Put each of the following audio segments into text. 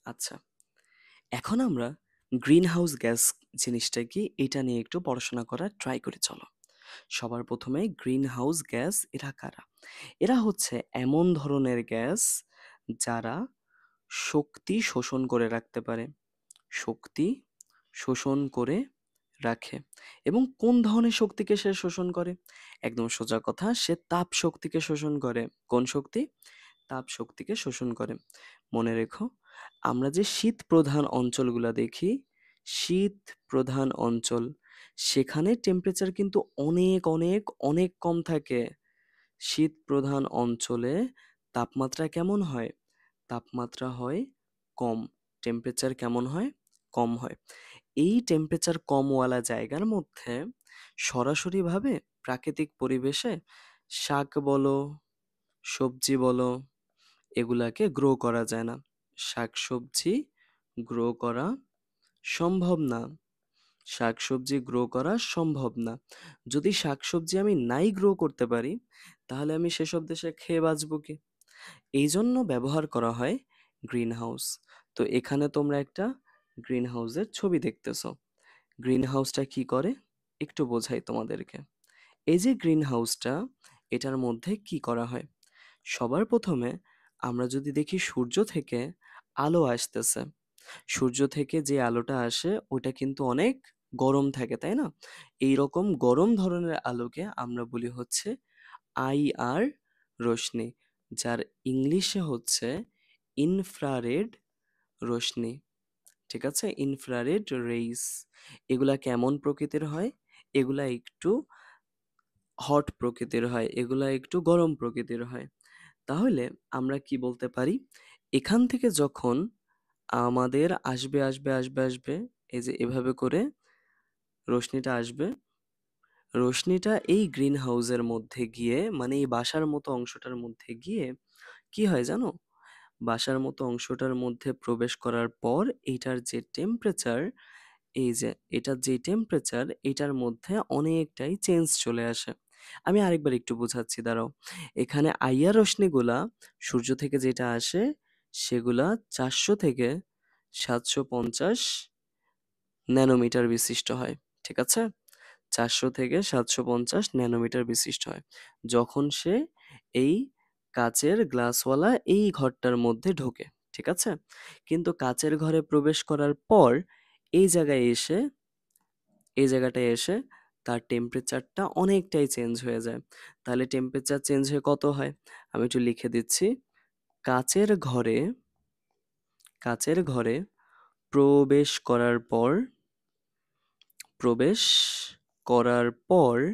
আচ্ছা, এখন আমরা গ্রিন হাউস গ্যাস জিনিসটা কি এটা নিয়ে একটু পড়াশোনা করার ট্রাই করি চলো। সবার প্রথমে গ্রিন হাউস গ্যাস এরা কারা? এরা হচ্ছে এমন ধরনের গ্যাস যারা শক্তি শোষণ করে রাখতে পারে, শক্তি শোষণ করে রাখে। এবং কোন ধরনের শক্তিকে সে শোষণ করে? একদম সোজা কথা, সে তাপ শক্তিকে শোষণ করে। কোন শক্তি? তাপ শক্তিকে শোষণ করে। মনে রেখো, আমরা যে শীত প্রধান অঞ্চলগুলা দেখি, শীত প্রধান অঞ্চল, সেখানে টেম্পারেচার কিন্তু অনেক অনেক অনেক কম থাকে। শীত প্রধান অঞ্চলে তাপমাত্রা কেমন হয়? তাপমাত্রা হয় কম। টেম্পারেচার কেমন হয়? কম হয়। এই টেম্পারেচার কমওয়ালা জায়গার মধ্যে সরাসরিভাবে প্রাকৃতিক পরিবেশে শাক বলো, সবজি বলো, এগুলাকে গ্রো করা যায় না। শাকসবজি গ্রো করা সম্ভব না। শাকসবজি গ্রো করা সম্ভব না। যদি শাকসবজি আমি নাই গ্রো করতে পারি, তাহলে আমি সেসব দেশে খেয়ে বাঁচবো কি? এই জন্য ব্যবহার করা হয় গ্রিন হাউস। তো এখানে তোমরা একটা গ্রিন হাউসের ছবি দেখতেছো। গ্রিন হাউসটা কি করে? একটু বোঝাই তোমাদেরকে। এই যে গ্রিন হাউসটা, এটার মধ্যে কি করা হয়? সবার প্রথমে আমরা যদি দেখি সূর্য থেকে আলো আসতেছে, সূর্য থেকে যে আলোটা আসে ওটা কিন্তু অনেক গরম থাকে, তাই না? এই রকম গরম ধরনের আলোকে আমরা বলি হচ্ছে আইআর রশ্মি, যার ইংলিশে হচ্ছে ইনফ্রারেড রশ্মি। ঠিক আছে? Infrared rays. এগুলা কেমন প্রকৃতির হয়? এগুলা একটু হট প্রকৃতির হয়, এগুলা একটু গরম প্রকৃতির হয়। তাহলে আমরা কি বলতে পারি? এখান থেকে যখন আমাদের আসবে আসবে আসবে আসবে, এই যে এভাবে করে রশ্মিটা আসবে, রশ্মিটা এই গ্রিন হাউসের মধ্যে গিয়ে, মানে এই বাসার মতো অংশটার মধ্যে গিয়ে কি হয় জানো? বাসার মতো অংশটার মধ্যে প্রবেশ করার পর এইটার যে টেম্পারেচার, এই যে এটার যে টেম্পারেচার, এটার মধ্যে অনেকটাই চেঞ্জ চলে আসে। আমি আরেকবার একটু বোঝাচ্ছি, দাঁড়াও। এখানে আইআর রশ্মিগুলা সূর্য থেকে যেটা আসে, সেগুলা 400 থেকে 750 ন্যানোমিটার বিশিষ্ট হয়। ঠিক আছে? 400 থেকে 750 ন্যানোমিটার বিশিষ্ট হয়। যখন সে এই কাচের গ্লাসওয়ালা এই ঘরটার মধ্যে ঢোকে। ঠিক আছে? কিন্তু কাচের ঘরে প্রবেশ করার পর এই জায়গায় এসে, এই জায়গাটায় এসে তার টেম্পারেচারটা অনেকটাই চেঞ্জ হয়ে যায়। তাহলে টেম্পারেচার চেঞ্জ হয়ে কত হয়? আমি একটু লিখে দিচ্ছি। কাচের ঘরে, কাচের ঘরে প্রবেশ করার পর, প্রবেশ করার পর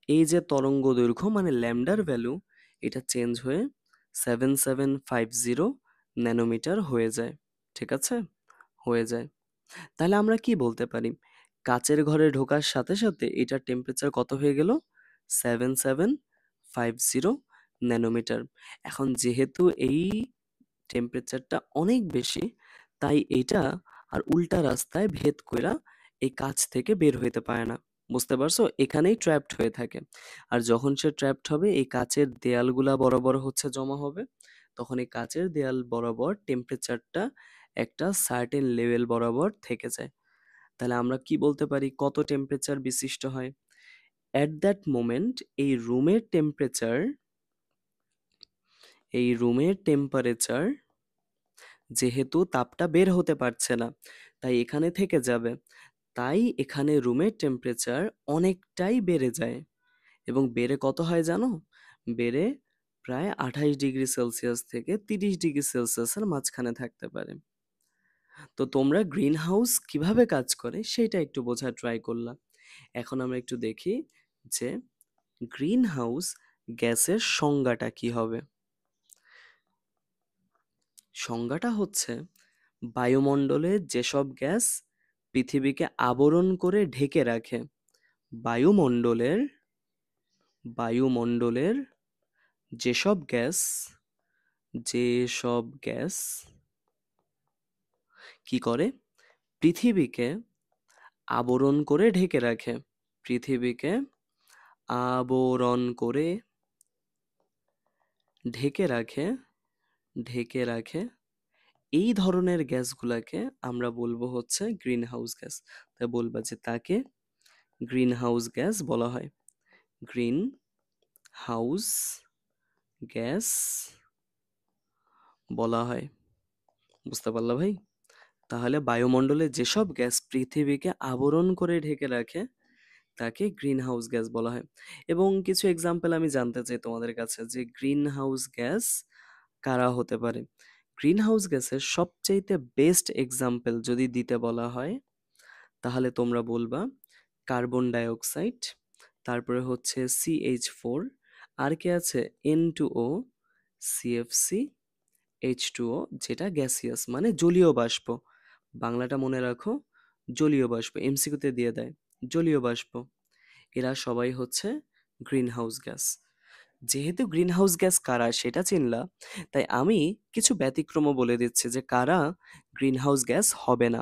এই যে তরঙ্গ দৈর্ঘ্য মানে ল্যামডার ভ্যালু, এটা চেঞ্জ হয়ে 7750 ন্যানোমিটার হয়ে যায়। ঠিক আছে? হয়ে যায়। তাহলে আমরা কি বলতে পারি? কাচের ঘরে ঢোকার সাথে সাথে এটার টেম্পারেচার কত হয়ে গেল? 7750 ন্যানোমিটার। এখন যেহেতু এই টেম্পারেচারটা অনেক বেশি, তাই এইটা আর উল্টা রাস্তায় ভেদ কইরা এই কাছ থেকে বের হইতে পারে না। বুঝতে পারছো? এখানেই ট্র্যাপড হয়ে থাকে। আর যখন সে ট্র্যাপড হবে, এই কাচের দেয়ালগুলা বরাবর হচ্ছে জমা হবে, তখন এই কাচের দেয়াল বরাবর টেম্পারেচারটা একটা সার্টেন লেভেল বরাবর থেকে যায়। তাহলে আমরা কি বলতে পারি কত টেম্পারেচার বিশিষ্ট হয়? অ্যাট দ্যাট মোমেন্ট এই রুমের টেম্পারেচার, এই রুমের টেম্পারেচার, যেহেতু তাপটা বের হতে পারছে না, তাই এখানে থেকে যাবে। তাই এখানে রুমের টেম্পারেচার অনেকটাই বেড়ে যায়। এবং বেড়ে কত হয় জানো? বেড়ে প্রায় 28 ডিগ্রি সেলসিয়াস থেকে 30 ডিগ্রি সেলসিয়াসের মাঝখানে থাকতে পারে। তো তোমরা গ্রিন হাউস কিভাবে কাজ করে সেটা একটু বোঝার ট্রাই করলাম। এখন আমরা একটু দেখি যে গ্রিন হাউস গ্যাসের সংজ্ঞাটা কি হবে। সংজ্ঞাটা হচ্ছে বায়ুমণ্ডলে যেসব গ্যাস পৃথিবীকে আবরণ করে ঢেকে রাখে। বায়ুমণ্ডলের, বায়ুমণ্ডলের যেসব গ্যাস, যেসব গ্যাস কি করে? পৃথিবীকে আবরণ করে ঢেকে রাখে। পৃথিবীকে আবরণ করে ঢেকে রাখে, ঢেকে রাখে এই ধরনের গ্যাসগুলাকে আমরা বলবো হচ্ছে গ্রিন হাউস গ্যাস। তাই বলবা যে তাকে গ্রিন হাউস গ্যাস বলা হয়। গ্রিন হাউস গ্যাস বলা হয়। বুঝতে পারলা ভাই? তাহলে বায়ুমণ্ডলে যেসব গ্যাস পৃথিবীকে আবরণ করে ঢেকে রাখে তাকে গ্রিন হাউস গ্যাস বলা হয়। এবং কিছু এক্সাম্পল আমি জানতে চাই তোমাদের কাছে যে গ্রিন হাউস গ্যাস কারা হতে পারে। গ্রিন হাউস গ্যাসের সবচাইতে বেস্ট এক্সাম্পল যদি দিতে বলা হয় তাহলে তোমরা বলবা কার্বন ডাইঅক্সাইড, তারপরে হচ্ছে CH4, আর কে আছে N2O, CFC, H2O, যেটা গ্যাসিয়াস মানে জলীয় বাষ্প। বাংলাটা মনে রাখো, জলীয় বাষ্প, এমসিকিউতে দিয়ে দেয় জলীয় বাষ্প। এরা সবাই হচ্ছে গ্রিন হাউস গ্যাস। যেহেতু গ্রিন হাউস গ্যাস কারা সেটা চিনলা, তাই আমি কিছু ব্যতিক্রমও বলে দিচ্ছি যে কারা গ্রিন হাউস গ্যাস হবে না।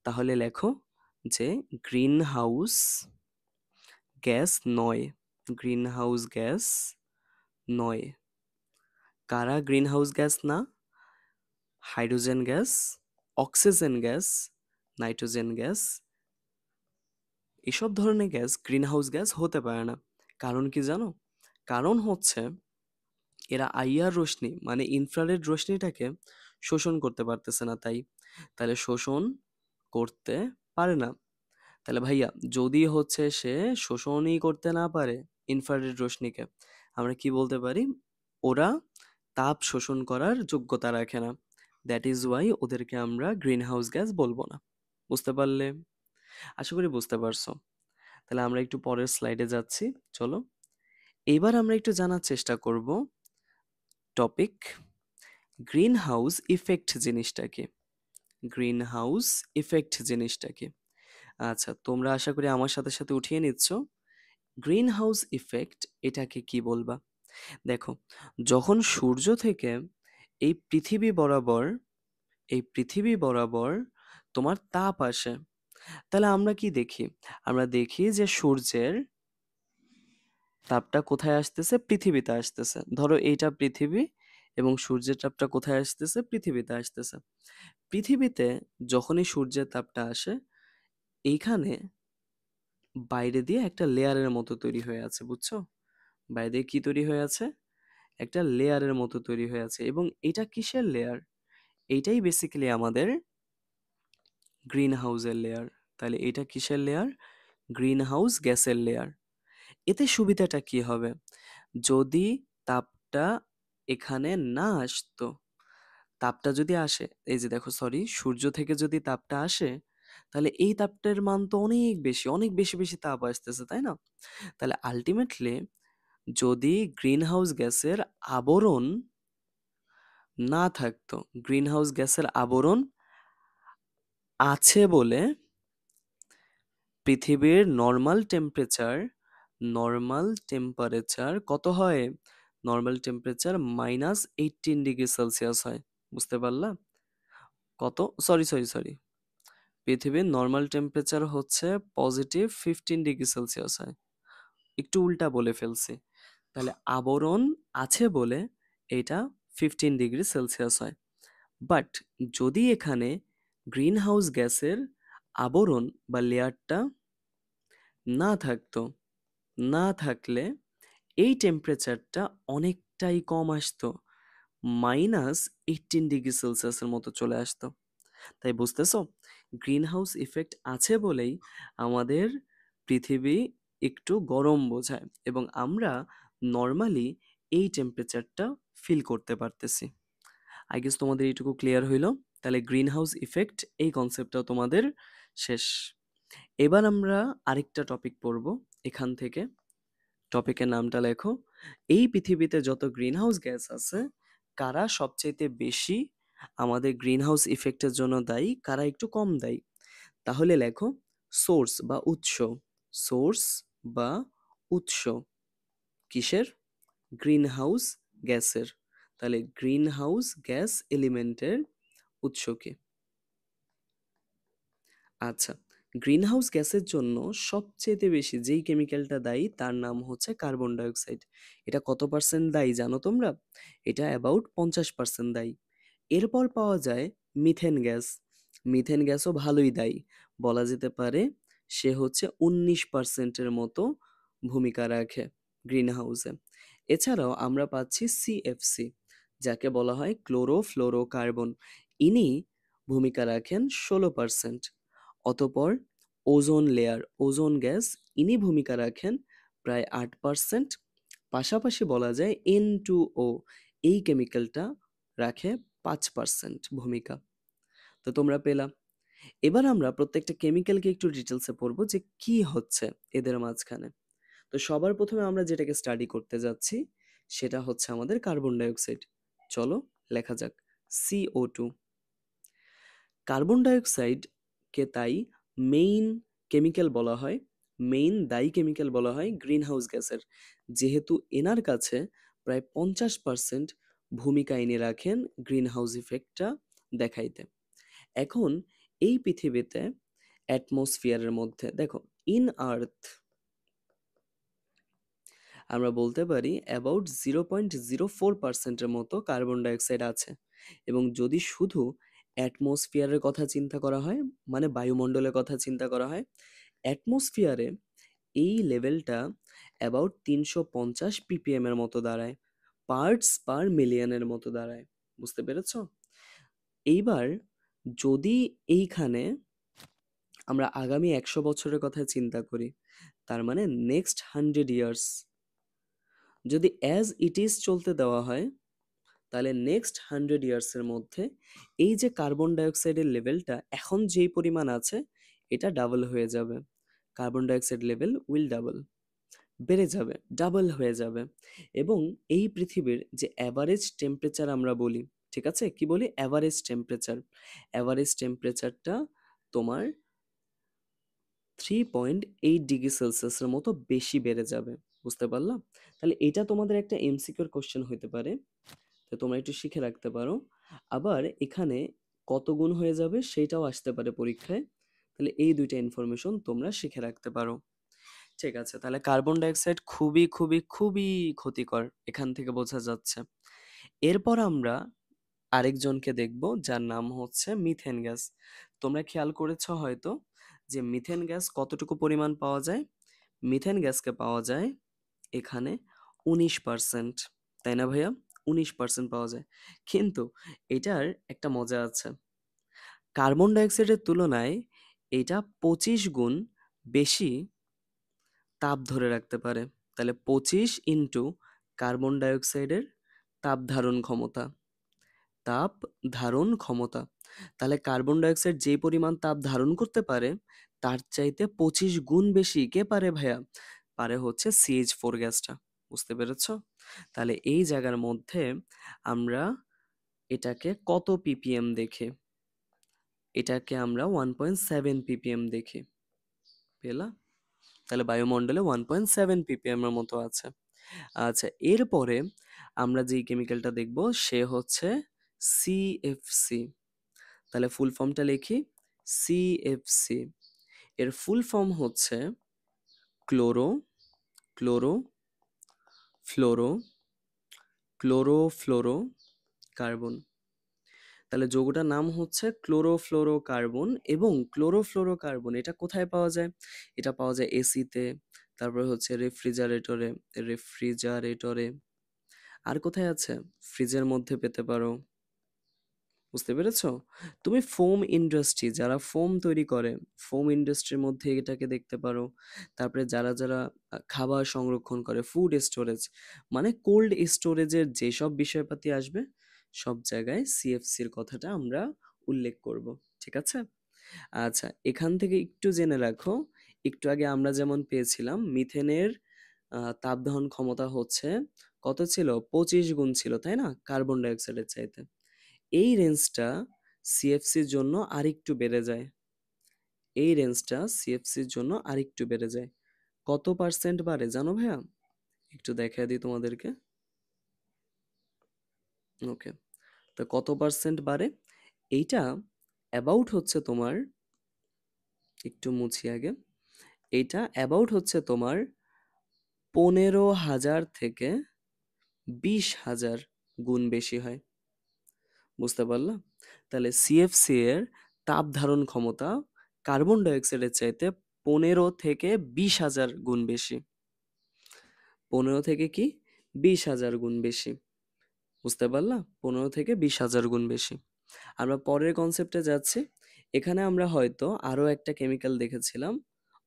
তাহলে লেখো যে গ্রিন হাউস গ্যাস নয়, গ্রিন হাউস গ্যাস নয়। কারা গ্রিন হাউস গ্যাস না? Hydrogen gas, oxygen gas, nitrogen gas, এসব ধরনের গ্যাস গ্রিন হাউস গ্যাস হতে পারে না। কারণ কি জানো? কারণ হচ্ছে এরা আইআর রশ্মি মানে ইনফ্রারেড রশ্মিটাকে শোষণ করতে পারতেছে না, তাই তাহলে শোষণ করতে পারে না। তাহলে ভাইয়া যদি হচ্ছে সে শোষণই করতে না পারে ইনফ্রারেড রশ্মিকে, আমরা কি বলতে পারি? ওরা তাপ শোষণ করার যোগ্যতা রাখে না। দ্যাট ইজ ওয়াই ওদেরকে আমরা গ্রিন হাউস গ্যাস বলবো না। বুঝতে পারলে? আশা করি বুঝতে পারছো। তাহলে আমরা একটু পরের স্লাইডে যাচ্ছি, চলো। এবার আমরা একটু জানার চেষ্টা করব টপিক গ্রিন হাউস ইফেক্ট জিনিসটা কি। গ্রিন হাউস ইফেক্ট জিনিসটা কি? আচ্ছা, তোমরা আশা করি আমার সাথে সাথে উঠিয়ে নিচ্ছ। গ্রিন হাউস ইফেক্ট এটাকে কি বলবা? দেখো, যখন সূর্য থেকে এই পৃথিবী বরাবর এই পৃথিবী বরাবর তোমার তাপ আসে, তাহলে আমরা কি দেখি? আমরা দেখি যে সূর্যের তাপটা কোথায় আসতেছে? পৃথিবীতে আসতেছে। ধরো এইটা পৃথিবী এবং সূর্যের তাপটা কোথায় আসতেছে? পৃথিবীতে আসতেছে। পৃথিবীতে যখনই সূর্যের তাপটা আসে, এইখানে বাইরে দিয়ে একটা লেয়ারের মতো তৈরি হয়ে আছে, বুঝছো? বাইরে দিয়ে কি তৈরি হয়ে আছে? একটা লেয়ারের মতো তৈরি হয়ে আছে। এবং এটা কিসের লেয়ার? এইটাই বেসিক্যালি আমাদের গ্রিন হাউসের লেয়ার। তাহলে এটা কিসের লেয়ার? গ্রিন হাউস গ্যাসের লেয়ার। এতে সুবিধাটা কি হবে? যদি তাপটা এখানে না আসতো, তাপটা যদি আসে, এই যে দেখো, সরি, সূর্য থেকে যদি তাপটা আসে, তাহলে এই তাপটার মান তো অনেক বেশি, অনেক বেশি বেশি তাপ আসতেছে, তাই না? তাহলে আলটিমেটলি যদি গ্রিন হাউস গ্যাসের আবরণ না থাকতো, গ্রিন হাউস গ্যাসের আবরণ আছে বলে পৃথিবীর নর্মাল টেম্পারেচার কত হয়? নর্মাল টেম্পারেচার -18 ডিগ্রি সেলসিয়াস হয়। বুঝতে পারলা? কত? সরি সরি সরি, পৃথিবীর নর্মাল টেম্পারেচার হচ্ছে +15 ডিগ্রি সেলসিয়াস হয়। একটু উল্টা বলে ফেলছি। তাহলে আবরণ আছে বলে এটা 15 ডিগ্রি সেলসিয়াস হয়। বাট যদি এখানে গ্রিন হাউস গ্যাসের আবরণ বা লেয়ারটা না থাকতো, না থাকলে এই টেম্পারেচারটা অনেকটাই কম আসতো, -18 ডিগ্রি সেলসিয়াসের মতো চলে আসতো। তাই বুঝতেছো, গ্রিন হাউস ইফেক্ট আছে বলেই আমাদের পৃথিবী একটু গরম বোঝায় এবং আমরা নর্মালি এই টেম্পারেচারটা ফিল করতে পারতেছি। আই গেস তোমাদের এইটুকু ক্লিয়ার হইলো। তাহলে গ্রিন হাউস ইফেক্ট এই কনসেপ্টটাও তোমাদের শেষ। এবার আমরা আরেকটা টপিক পড়ব এখান থেকে। টপিকের নামটা লেখো, এই পৃথিবীতে যত গ্রিন হাউস গ্যাস আছে কারা সবচাইতে বেশি আমাদের গ্রিন হাউস ইফেক্টের জন্য দায়ী, কারা একটু কম দায়ী। তাহলে লেখো সোর্স বা উৎস। সোর্স বা উৎস কিসের? গ্রিন হাউস গ্যাসের। তাহলে গ্রিন হাউস গ্যাস এলিমেন্টের উৎস কি? আচ্ছা, গ্রিন হাউস গ্যাসের জন্য সবচেয়ে বেশি যেই কেমিক্যালটা দায়ী তার নাম হচ্ছে কার্বন ডাইঅক্সাইড। এটা কত পার্সেন্ট দায়ী জানো তোমরা? এটা অ্যাবাউট 50% দায়ী। এরপর পাওয়া যায় মিথেন গ্যাস। মিথেন গ্যাসও ভালোই দায়ী, বলা যেতে পারে সে হচ্ছে 19%-এর মতো ভূমিকা রাখে গ্রিন হাউসে। এছাড়াও আমরা পাচ্ছি সিএফসি, যাকে বলা হয় ক্লোরোফ্লোরোকার্বন। ইনি ভূমিকা রাখেন 16%। অতঃপর ওজোন লেয়ার, ওজোন গ্যাস, ইনি ভূমিকা রাখেন প্রায় 8%। পাশাপাশি বলা যায় N2O, এই কেমিক্যালটা রাখে 5% ভূমিকা। তো তোমরা পেলা। এবার আমরা প্রত্যেকটা কেমিক্যালকে একটু ডিটেলসে পড়বো যে কি হচ্ছে এদের মাঝখানে। তো সবার প্রথমে আমরা যেটাকে স্টাডি করতে যাচ্ছি সেটা হচ্ছে আমাদের কার্বন ডাইঅক্সাইড। চলো লেখা যাক CO2। কার্বন ডাইঅক্সাইডকে তাই মেইন কেমিক্যাল বলা হয়, মেইন দায়ী কেমিক্যাল বলা হয় গ্রিন হাউস গ্যাসের, যেহেতু এনার কাছে প্রায় 50% ভূমিকা ইনি রাখেন গ্রিন হাউস ইফেক্টটা দেখাইতে। এখন এই পৃথিবীতে অ্যাটমসফিয়ারের মধ্যে দেখো, ইন আর্থ আমরা বলতে পারি অ্যাবাউট 0.04%-এর মতো কার্বন ডাইঅক্সাইড আছে। এবং যদি শুধু অ্যাটমসফিয়ারের কথা চিন্তা করা হয়, মানে বায়ুমণ্ডলের কথা চিন্তা করা হয়, অ্যাটমসফিয়ারে এই লেভেলটা অ্যাবাউট 350 ppm এর মতো দাঁড়ায়, পার্টস পার মিলিয়নের মতো দাঁড়ায়। বুঝতে পেরেছ? এইবার যদি এইখানে আমরা আগামী 100 বছরের কথা চিন্তা করি, তার মানে নেক্সট 100 ইয়ার্স যদি অ্যাজ ইট ইজ চলতে দেওয়া হয়, তাহলে নেক্সট 100 ইয়ার্সের মধ্যে এই যে কার্বন ডাইঅক্সাইডের লেভেলটা এখন যেই পরিমাণ আছে, এটা ডাবল হয়ে যাবে। Carbon dioxide level will double, বেড়ে যাবে, ডাবল হয়ে যাবে। এবং এই পৃথিবীর যে অ্যাভারেজ টেম্পারেচার আমরা বলি, ঠিক আছে, কি বলি? Average temperature. অ্যাভারেজ টেম্পারেচারটা তোমার 3.8 ডিগ্রি সেলসিয়াসের মতো বেশি বেড়ে যাবে। বুঝতে পারলাম? তাহলে এটা তোমাদের একটা এমসিকিউর কোশ্চেন হইতে পারে, তো তোমরা একটু শিখে রাখতে পারো। আবার এখানে কত গুণ হয়ে যাবে সেটাও আসতে পারে পরীক্ষায়, তাহলে এই দুইটা ইনফরমেশন তোমরা শিখে রাখতে পারো। ঠিক আছে, তাহলে কার্বন ডাইঅক্সাইড খুবই খুবই খুবই ক্ষতিকর, এখান থেকে বোঝা যাচ্ছে। এরপর আমরা আরেকজনকে দেখব, যার নাম হচ্ছে মিথেন গ্যাস। তোমরা খেয়াল করেছো হয়তো যে মিথেন গ্যাস কতটুকু পরিমাণ পাওয়া যায়। মিথেন গ্যাসকে পাওয়া যায় এখানে 19%, তাই না ভাইয়া? 19% পাওয়া যায়। কিন্তু এটার একটা মজা আছে, কার্বন ডাইঅক্সাইডের তুলনায় এটা 25 গুণ বেশি তাপ ধরে রাখতে পারে। তাহলে 25 ইন্টু কার্বন ডাইঅক্সাইডের তাপ ধারণ ক্ষমতা, তাপ ধারণ ক্ষমতা। তাহলে কার্বন ডাইঅক্সাইড যে পরিমাণ তাপ ধারণ করতে পারে, তার চাইতে 25 গুণ বেশি কে পারে ভাইয়া? পারে হচ্ছে CH4 গ্যাসটা। বুঝতে পেরেছ? তাহলে এই জায়গার মধ্যে আমরা এটাকে কত ppm দেখি? এটাকে আমরা 1.7 ppm দেখি। পেলা? তাহলে বায়ুমণ্ডলে 1.7 ppm এর মতো আছে। আচ্ছা, এরপরে আমরা যেই কেমিক্যালটা দেখব সে হচ্ছে সিএফসি। তাহলে ফুল ফর্মটা লিখি, সিএফসি। এর ফুল ফর্ম হচ্ছে chloro chloro fluoro chlorofluoro carbon. তাহলে যৌগটার নাম হচ্ছে ক্লোরোফ্লোরোকার্বন। এবং ক্লোরোফ্লোরোকার্বন এটা কোথায় পাওয়া যায়? এটা পাওয়া যায় এসিতে, তারপরে হচ্ছে রেফ্রিজারেটরে, রেফ্রিজারেটরে আর কোথায় আছে? ফ্রিজের মধ্যে পেতে পারো। বুঝতে পেরেছো? তুমি ফোম ইন্ডাস্ট্রি, যারা ফোম তৈরি করে, ফোম ইন্ডাস্ট্রির মধ্যে এটাকে দেখতে পারো। তারপরে যারা যারা খাবার সংরক্ষণ করে, ফুড স্টোরেজ, মানে কোল্ড স্টোরেজের যেসব বিষয়পাতি আসবে, সব জায়গায় সিএফসির কথাটা আমরা উল্লেখ করব। ঠিক আছে? আচ্ছা, এখান থেকে একটু জেনে রাখো, একটু আগে আমরা যেমন পেয়েছিলাম মিথেনের তাপ দহন ক্ষমতা হচ্ছে কত ছিল? 25 গুণ ছিল, তাই না, কার্বন ডাইঅক্সাইডের চাইতে। এই রেঞ্জটা সিএফসির জন্য আরেকটু বেড়ে যায়। এই রেঞ্জটা সিএফসির জন্য আরেকটু বেড়ে যায়। কত পার্সেন্ট বাড়ে জানো ভাইয়া? একটু দেখায় দিই তোমাদেরকে। ওকে, তো কত পার্সেন্ট বাড়ে? এইটা অ্যাবাউট হচ্ছে তোমার, একটু মুছি আগে, এইটা অ্যাবাউট হচ্ছে তোমার 15,000 থেকে 20,000 গুণ বেশি হয়। বুঝতে পারলা? তাহলে সিএফসি এর তাপ ধারণ ক্ষমতা কার্বন ডাইঅক্সাইডের চাইতে ১৫ থেকে ২০,০০০ গুণ বেশি। ১৫ থেকে কি? ২০,০০০ গুণ বেশি। বুঝতে পারলা? ১৫ থেকে ২০,০০০ গুণ বেশি। আমরা পরের কনসেপ্টে যাচ্ছি। এখানে আমরা হয়তো আরো একটা কেমিক্যাল দেখেছিলাম,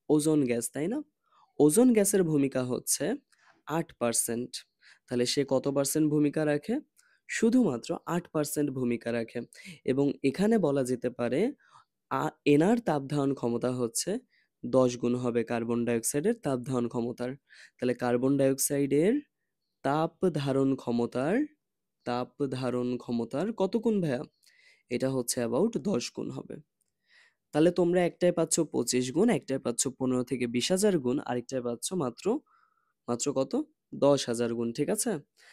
ওজোন গ্যাস, তাই না? ওজোন গ্যাসের ভূমিকা হচ্ছে ৮%। তাহলে সে কত পার্সেন্ট ভূমিকা রাখে? শুধুমাত্র ৮% ভূমিকা রাখে। এবং এখানে বলা যেতে পারে আ এনার তাপ ধারণ ক্ষমতা হচ্ছে ১০ গুণ হবে কার্বন ডাইঅক্সাইডের তাপ ধারণ ক্ষমতার। তাহলে কার্বন ডাইঅক্সাইডের তাপ ধারণ ক্ষমতার তাপ ধারণ ক্ষমতার কত গুণ ভাইয়া? এটা হচ্ছে অ্যাবাউট ১০ গুণ হবে। তাহলে তোমরা একটায় পাচ্ছ ২৫ গুণ, একটায় পাচ্ছ ১৫ থেকে ২০,০০০ গুণ, আরেকটায় পাচ্ছ মাত্র মাত্র কত? ১০,০০০ গুণ, ঠিক আছে?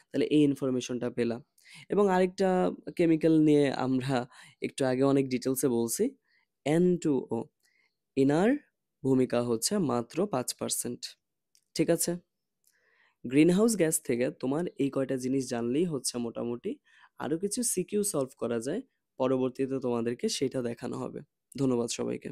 তাহলে এই ইনফরমেশনটা পেলা। এবং আরেকটা কেমিক্যাল নিয়ে আমরা একটু আগে অনেক ডিটেইলসে বলছি, N2O, এনার ভূমিকা হচ্ছে মাত্র ৫%, ঠিক আছে? গ্রিনহাউস গ্যাস থেকে তোমার এই কয়টা জিনিস জানলেই হচ্ছে মোটামুটি। আরো কিছু সিকিউ সলভ করা যায়, পরবর্তীতে তোমাদেরকে সেটা দেখানো হবে। ধন্যবাদ সবাইকে।